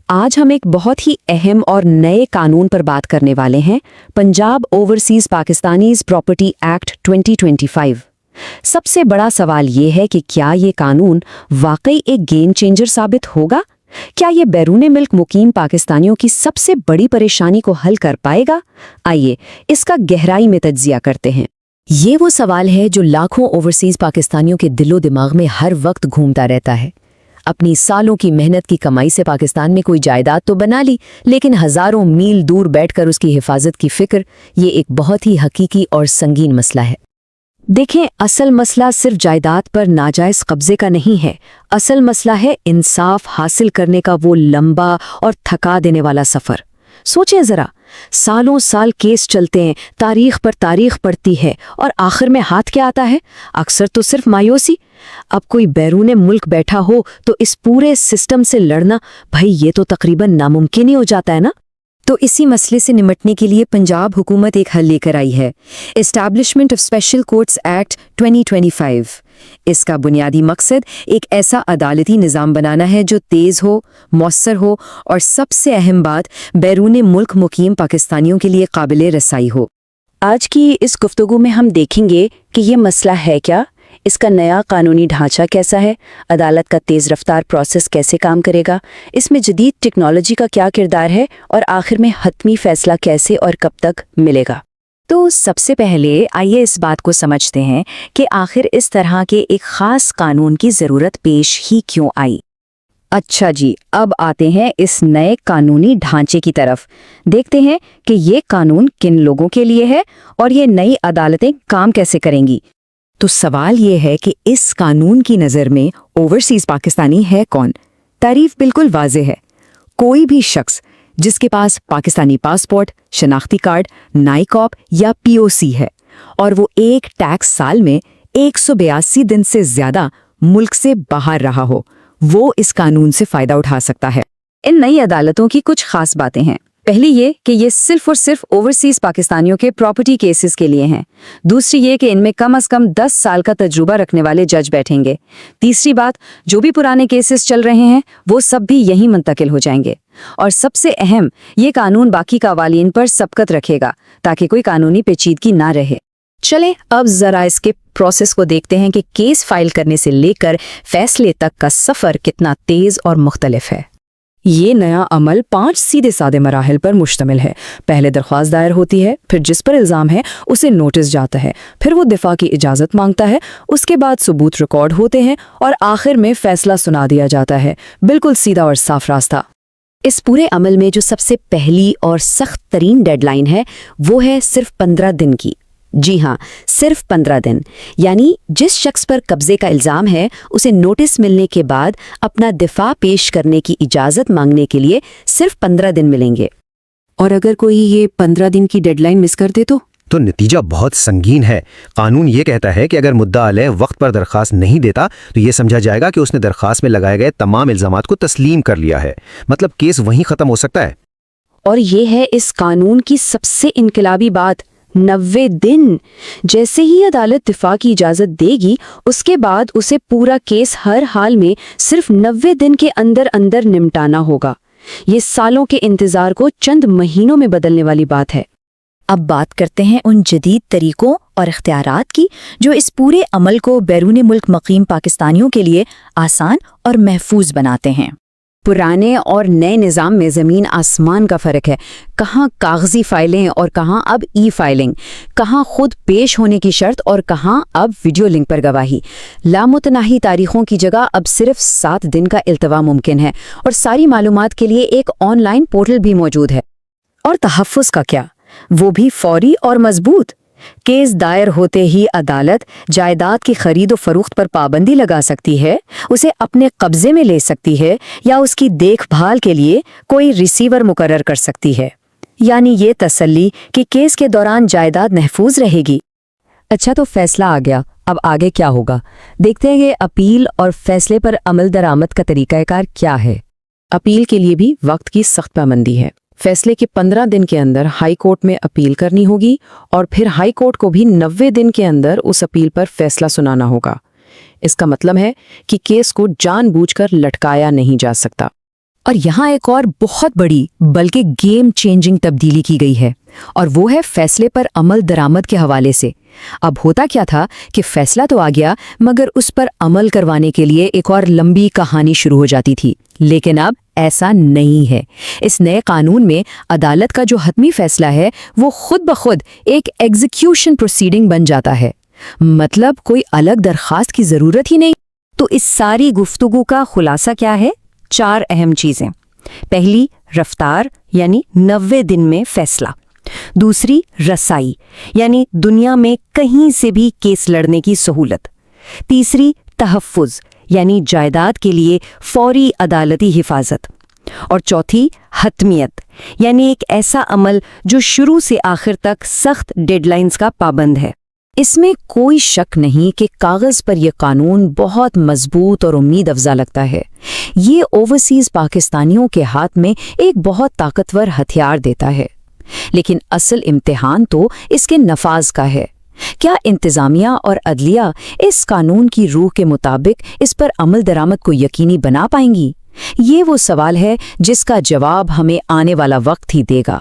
आज हम एक बहुत ही अहम और नए कानून पर बात करने वाले हैं, Punjab overseas Pakistanis property act 2025। सबसे बड़ा सवाल ये है कि क्या ये कानून वाकई एक गेम चेंजर साबित होगा? क्या ये बैरूने मुल्क मुकीम पाकिस्तानियों की सबसे बड़ी परेशानी को हल कर पाएगा? आइए इसका गहराई में तज्जिया करते हैं। ये वो सवाल है जो लाखों ओवरसीज पाकिस्तानियों के दिलो दिमाग में हर वक्त घूमता रहता है। अपनी सालों की मेहनत की कमाई से पाकिस्तान में कोई जायदाद तो बना ली, लेकिन हजारों मील दूर बैठकर उसकी हिफाजत की फिक्र, ये एक बहुत ही हकीकी और संगीन मसला है। देखें, असल मसला सिर्फ जायदाद पर नाजायज कब्जे का नहीं है। असल मसला है इंसाफ हासिल करने का वो लंबा और थका देने वाला सफर। सोचें जरा, सालों साल केस चलते हैं, तारीख पर तारीख पड़ती है, और आखिर में हाथ क्या आता है? अक्सर तो सिर्फ मायूसी। अब कोई बैरूने मुल्क बैठा हो तो इस पूरे सिस्टम से लड़ना, भाई ये तो तकरीबन नामुमकिन ही हो जाता है ना। तो इसी मसले से निपटने के लिए पंजाब हुकूमत एक हल लेकर आई है, establishment of special courts act 2025। इसका बुनियादी मकसद एक ऐसा अदालती निज़ाम बनाना है जो तेज़ हो, मौसर हो और सबसे अहम बात, बैरूने मुल्क मुकीम पाकिस्तानियों के लिए काबिल रसाई हो। आज की इस गुफ्तगू में हम देखेंगे कि ये मसला है क्या, इसका नया कानूनी ढांचा कैसा है, अदालत का तेज़ रफ्तार प्रोसेस कैसे काम करेगा, इसमें जदीद टेक्नोलॉजी का क्या किरदार है, और आखिर में हतमी फैसला कैसे और कब तक मिलेगा। तो सबसे पहले आइए इस बात को समझते हैं कि आखिर इस तरह के एक ख़ास कानून की ज़रूरत पेश ही क्यों आई। अच्छा जी, अब आते हैं इस नए कानूनी ढांचे की तरफ। देखते हैं कि ये कानून किन लोगों के लिए है और ये नई अदालतें काम कैसे करेंगी। तो सवाल ये है कि इस कानून की नज़र में ओवरसीज पाकिस्तानी है कौन? तारीफ बिल्कुल वाज़े है। कोई भी शख्स जिसके पास पाकिस्तानी पासपोर्ट, शनाख्ती कार्ड, नाइकॉप या पीओसी है और वो एक टैक्स साल में 182 दिन से ज़्यादा मुल्क से बाहर रहा हो, वो इस कानून से फ़ायदा उठा सकता है। इन नई अदालतों की कुछ खास बातें हैं। पहली ये कि ये सिर्फ और सिर्फ ओवरसीज पाकिस्तानियों के प्रॉपर्टी केसेस के लिए हैं। दूसरी ये कि इनमें कम से कम 10 साल का तजुर्बा रखने वाले जज बैठेंगे। तीसरी बात, जो भी पुराने केसेस चल रहे हैं वो सब भी यहीं मुंतकिल हो जाएंगे। और सबसे अहम, ये कानून बाकी कवालीन पर सबकत रखेगा ताकि कोई कानूनी पेचीदगी ना रहे। चलें अब जरा इसके प्रोसेस को देखते हैं कि केस फाइल करने से लेकर फैसले तक का सफ़र कितना तेज़ और मुख्तलिफ है। ये नया अमल 5 सीधे सादे मराहल पर मुश्तमिल है। पहले दरख्वास्त दायर होती है, फिर जिस पर इल्ज़ाम है उसे नोटिस जाता है, फिर वो दिफा की इजाज़त मांगता है, उसके बाद सबूत रिकॉर्ड होते हैं और आखिर में फैसला सुना दिया जाता है। बिल्कुल सीधा और साफ रास्ता। इस पूरे अमल में जो सबसे पहली और सख्त तरीन डेडलाइन है वो है सिर्फ 15 दिन की। जी हाँ, सिर्फ 15 दिन। यानी जिस शख्स पर कब्जे का इल्ज़ाम है उसे नोटिस मिलने के बाद अपना दिफा पेश करने की इजाज़त मांगने के लिए सिर्फ 15 दिन मिलेंगे। और अगर कोई ये 15 दिन की डेडलाइन मिस कर दे तो नतीजा बहुत संगीन है। कानून ये कहता है कि अगर मुद्दा अलैह वक्त पर दरख्वास्त नहीं देता तो ये समझा जाएगा कि उसने दरख्वास्त में लगाए गए तमाम इल्ज़ामात को तस्लीम कर लिया है। मतलब केस वहीं ख़त्म हो सकता है। और ये है इस कानून की सबसे इनकलाबी बात, 90 दिन। जैसे ही अदालत दिफा की इजाज़त देगी उसके बाद उसे पूरा केस हर हाल में सिर्फ 90 दिन के अंदर अंदर निपटाना होगा। ये सालों के इंतज़ार को चंद महीनों में बदलने वाली बात है। अब बात करते हैं उन जदीद तरीकों और इख्तियारात की जो इस पूरे अमल को बैरूने मुल्क मुकीम पाकिस्तानियों के लिए आसान और महफूज बनाते हैं। पुराने और नए निज़ाम में ज़मीन आसमान का फ़र्क है। कहाँ कागज़ी फाइलें और कहाँ अब ई फाइलिंग, कहाँ खुद पेश होने की शर्त और कहाँ अब वीडियो लिंक पर गवाही। लामुतनाही तारीख़ों की जगह अब सिर्फ 7 दिन का इल्तवा मुमकिन है, और सारी मालूमात के लिए एक ऑनलाइन पोर्टल भी मौजूद है। और तहफ़्फ़ुज़ का क्या, वो भी फौरी और मजबूत। केस दायर होते ही अदालत जायदाद की खरीद और फरोख्त पर पाबंदी लगा सकती है, उसे अपने कब्जे में ले सकती है या उसकी देखभाल के लिए कोई रिसीवर मुकर्रर कर सकती है। यानी ये तसल्ली कि केस के दौरान जायदाद महफूज रहेगी। अच्छा, तो फैसला आ गया, अब आगे क्या होगा? देखते हैं कि अपील और फैसले पर अमल दरामद का तरीक़ाकार क्या है। अपील के लिए भी वक्त की सख्त पाबंदी है। फैसले के 15 दिन के अंदर हाई कोर्ट में अपील करनी होगी और फिर हाई कोर्ट को भी 90 दिन के अंदर उस अपील पर फैसला सुनाना होगा। इसका मतलब है कि केस को जानबूझकर लटकाया नहीं जा सकता। اور یہاں ایک اور بہت بڑی بلکہ گیم چینجنگ تبدیلی کی گئی ہے، اور وہ ہے فیصلے پر عمل درآمد کے حوالے سے۔ اب ہوتا کیا تھا کہ فیصلہ تو آ گیا، مگر اس پر عمل کروانے کے لیے ایک اور لمبی کہانی شروع ہو جاتی تھی۔ لیکن اب ایسا نہیں ہے۔ اس نئے قانون میں عدالت کا جو حتمی فیصلہ ہے وہ خود بخود ایک ایگزیکیوشن پروسیڈنگ بن جاتا ہے، مطلب کوئی الگ درخواست کی ضرورت ہی نہیں۔ تو اس ساری گفتگو کا خلاصہ کیا ہے؟ 4 اہم چیزیں۔ پہلی، رفتار یعنی 90 دن میں فیصلہ۔ دوسری، رسائی یعنی دنیا میں کہیں سے بھی کیس لڑنے کی سہولت۔ تیسری، تحفظ یعنی جائیداد کے لیے فوری عدالتی حفاظت۔ اور چوتھی، حتمیت یعنی ایک ایسا عمل جو شروع سے آخر تک سخت ڈیڈ لائنز کا پابند ہے۔ اس میں کوئی شک نہیں کہ کاغذ پر یہ قانون بہت مضبوط اور امید افزا لگتا ہے۔ یہ اوورسیز پاکستانیوں کے ہاتھ میں ایک بہت طاقتور ہتھیار دیتا ہے، لیکن اصل امتحان تو اس کے نفاذ کا ہے۔ کیا انتظامیہ اور عدلیہ اس قانون کی روح کے مطابق اس پر عمل درآمد کو یقینی بنا پائیں گی؟ یہ وہ سوال ہے جس کا جواب ہمیں آنے والا وقت ہی دے گا۔